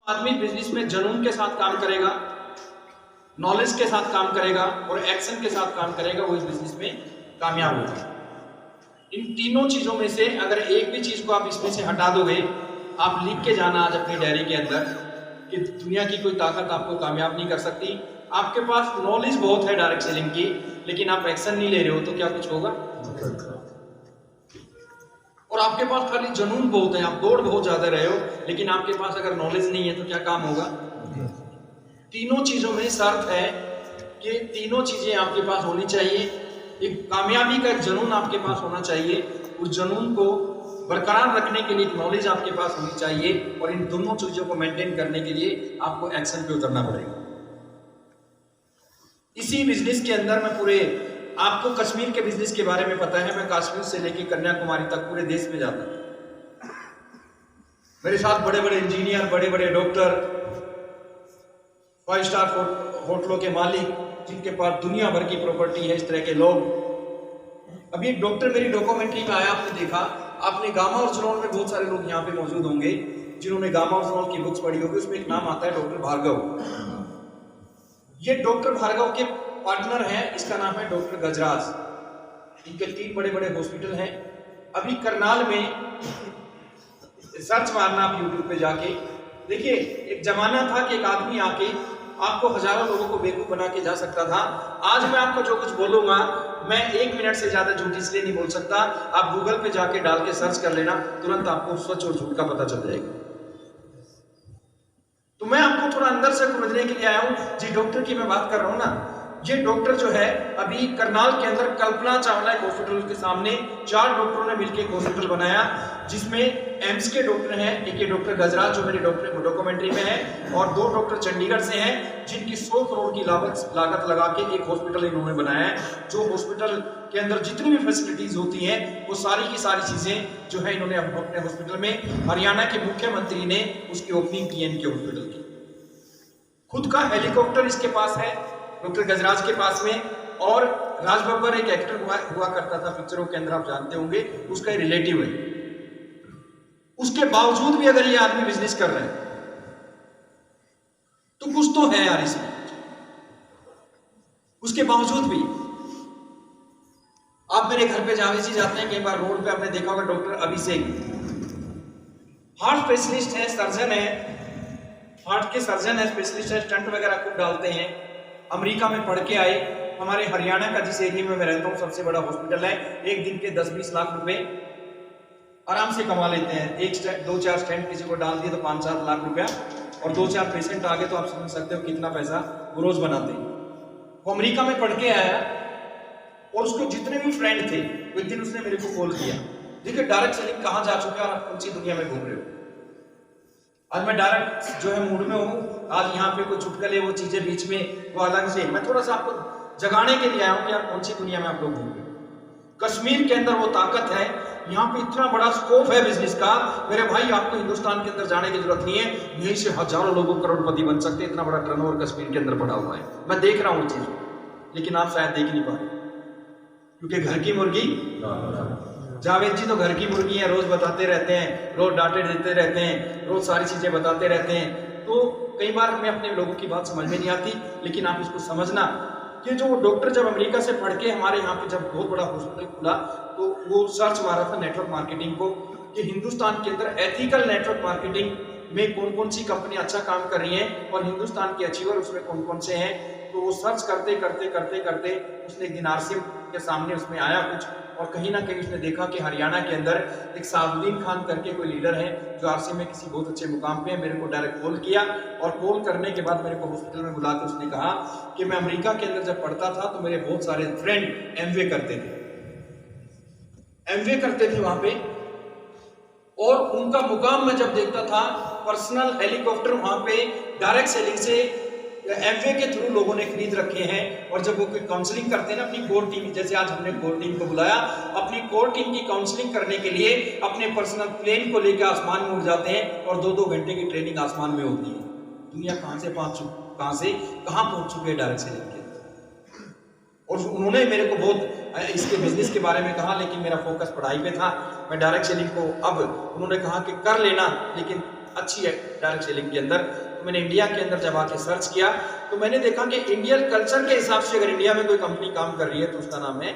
आदमी बिजनेस में जुनून के साथ काम करेगा, नॉलेज के साथ काम करेगा और एक्शन के साथ काम करेगा, वो इस बिजनेस में कामयाब होगा। इन तीनों चीजों में से अगर एक भी चीज को आप इसमें से हटा दोगे, आप लिख के जाना आज अपनी डायरी के अंदर कि दुनिया की कोई ताकत आपको कामयाब नहीं कर सकती। आपके पास नॉलेज बहुत है डायरेक्ट सेलिंग की, लेकिन आप एक्शन नहीं ले रहे हो तो क्या कुछ होगा? और आपके पास खाली जुनून बहुत है, आप दौड़ बहुत ज्यादा रहे हो, लेकिन आपके पास अगर नॉलेज नहीं है तो क्या काम होगा? तीनों चीजों में शर्त है कि तीनों चीजें आपके पास होनी चाहिए। एक कामयाबी का जुनून आपके पास होना चाहिए, उस जुनून को बरकरार रखने के लिए नॉलेज आपके पास होनी चाहिए, और इन दोनों चीजों को मेंटेन करने के लिए आपको एक्शन पे उतरना पड़ेगा। इसी बिजनेस के अंदर मैं पूरे, आपको कश्मीर के बिजनेस के बारे में पता है, मैं कश्मीर से लेकर कन्याकुमारी तक पूरे देश में जाता हूं। मेरे साथ बड़े बड़े इंजीनियर, बड़े बड़े डॉक्टर, 5 स्टार होटलों के मालिक, जिनके पास दुनिया भर की प्रॉपर्टी है, इस तरह के लोग। अभी एक डॉक्टर मेरी डॉक्यूमेंट्री में आया, आपने देखा, आपने गामा और जुनून में बहुत सारे लोग यहाँ पे मौजूद होंगे जिन्होंने गामा और जुनून की बुक्स पढ़ी होगी। उसमें एक नाम आता है डॉक्टर भार्गव। ये डॉक्टर भार्गव के पार्टनर हैं, इसका नाम है डॉक्टर गजराज। इनके 3 बड़े बड़े हॉस्पिटल हैं। अभी करनाल में सर्च मारना आप यूट्यूब पे जाके देखिए, एक जमाना था कि एक आदमी आके आपको हजारों लोगों को बेवकूफ बना के जा सकता था। आज मैं आपको जो कुछ बोलूंगा, मैं 1 मिनट से ज्यादा झूठ इसलिए नहीं बोल सकता। आप गूगल पे जाके डाल के सर्च कर लेना, तुरंत आपको सच और झूठ का पता चल जाएगा। तो मैं आपको थोड़ा अंदर से समझने के लिए आया हूं। जी डॉक्टर की मैं बात कर रहा हूं ना, ये डॉक्टर जो है अभी करनाल के अंदर कल्पना चावला एक हॉस्पिटल के सामने 4 डॉक्टरों ने मिलकर एक हॉस्पिटल बनाया, जिसमें एम्स के डॉक्टर हैं, एक ये डॉक्टर गजराज जो मेरी डॉक्यूमेंट्री में है, और 2 डॉक्टर चंडीगढ़ से हैं, जिनकी 100 करोड़ की लागत लगा के एक हॉस्पिटल इन्होंने बनाया है। जो हॉस्पिटल के अंदर जितनी भी फैसिलिटीज होती हैं, वो सारी की सारी चीजें जो है इन्होंने अपने हॉस्पिटल में, हरियाणा के मुख्यमंत्री ने उसकी ओपनिंग की है इनके हॉस्पिटल की। खुद का हेलीकॉप्टर इसके पास है डॉक्टर गजराज के पास में, और राज बब्बर एक एक्टर हुआ करता था पिक्चरों के अंदर, आप जानते होंगे, उसका ही रिलेटिव है। उसके बावजूद भी अगर ये आदमी बिजनेस कर रहे हैं तो कुछ तो है यार इसमें। उसके बावजूद भी आप मेरे घर पे जावेसी जाते हैं कई बार, रोड पे आपने देखा होगा डॉक्टर अभिषेक, हार्ट स्पेशलिस्ट है, सर्जन है, हार्ट के सर्जन है, स्पेशलिस्ट है, स्टंट वगैरह खूब डालते हैं। अमेरिका में पढ़ के आए, हमारे हरियाणा का जिस एरिया में मैं रहता हूँ सबसे बड़ा हॉस्पिटल है, एक दिन के 10-20 लाख रुपए आराम से कमा लेते हैं। 2-4 स्टेंट किसी को डाल दिए तो 5-7 लाख रुपया, और 2-4 पेशेंट आ गए तो आप समझ सकते हो कितना पैसा वो रोज बनाते हैं। वो अमेरिका में पढ़ के आया, और उसको जितने भी फ्रेंड थे, एक दिन उसने मेरे को कॉल किया, देखिए डायरेक्ट सेलिंग कहाँ जा चुका है, आप कौन सी दुनिया में घूम रहे हो। आज मैं डायरेक्ट जो है मूड में हूँ, आज यहाँ पे कुछ चुटकले वो चीजें बीच में वो अलग से, मैं थोड़ा सा आपको जगाने के लिए आया हूँ कि आप कौन सी दुनिया में आप लोग घूम रहे हो। कश्मीर के अंदर वो ताकत है, यहाँ पे इतना बड़ा स्कोप है बिजनेस का, मेरे भाई आपको हिंदुस्तान के अंदर जाने की जरूरत नहीं है, यहीं से हजारों लोगों करोड़पति बन सकते हैं। इतना बड़ा टर्नओवर कश्मीर के अंदर पड़ा हुआ है, मैं देख रहा हूँ चीज, लेकिन आप शायद देख नहीं पा रहे, क्योंकि घर की मुर्गी, जावेद जी तो घर की मुर्गी है, रोज बताते रहते हैं, रोज डांटे देते रहते हैं, रोज सारी चीजें बताते रहते हैं। तो कई बार हमें अपने लोगों की बात समझ में नहीं आती, लेकिन आप इसको समझना कि जो डॉक्टर जब अमेरिका से पढ़ के हमारे यहाँ पे जब बहुत बड़ा हॉस्पिटल खुला, तो वो सर्च मारा था नेटवर्क मार्केटिंग को, कि हिंदुस्तान के अंदर एथिकल नेटवर्क मार्केटिंग में कौन कौन सी कंपनी अच्छा काम कर रही है, और हिंदुस्तान के अचीवर उसमें कौन कौन से हैं। तो वो सर्च करते करते करते करते उसने एक दिन आरसीएम के सामने उसमें आया कुछ, और कहीं ना कहीं उसने देखा कि हरियाणा के अंदर एक साबुद्दीन खान करके कोई लीडर है जो आरसीएम में किसी बहुत अच्छे मुकाम पे है। मेरे को डायरेक्ट कॉल किया, और कॉल करने के बाद मेरे को हॉस्पिटल में बुला के उसने कहा कि मैं अमेरिका के अंदर जब पढ़ता था तो मेरे बहुत सारे फ्रेंड एमवे करते थे वहां पे, और उनका मुकाम मैं जब देखता था, पर्सनल हेलीकॉप्टर वहां पे डायरेक्ट सेलिंग से एमवे के थ्रू लोगों ने खरीद रखे हैं। और जब वो कोई काउंसलिंग करते हैं ना अपनी कोर टीम, जैसे आज हमने कोर टीम को बुलाया, अपनी कोर टीम की काउंसलिंग करने के लिए अपने पर्सनल प्लेन को लेकर आसमान में उड़ जाते हैं, और 2-2 घंटे की ट्रेनिंग आसमान में होती है। दुनिया कहां से कहां पहुंच चुके हैं डायरेक्ट सेलिंग के। और उन्होंने मेरे को बहुत इसके बिजनेस के बारे में कहा, लेकिन मेरा फोकस पढ़ाई पे था। मैं डायरेक्ट सेलिंग को, अब उन्होंने कहा कि कर लेना, लेकिन अच्छी है डायरेक्ट सेलिंग के अंदर। तो मैंने इंडिया के अंदर जब आके सर्च किया तो मैंने देखा कि इंडियन कल्चर के हिसाब से अगर इंडिया में कोई कंपनी काम कर रही है तो उसका नाम है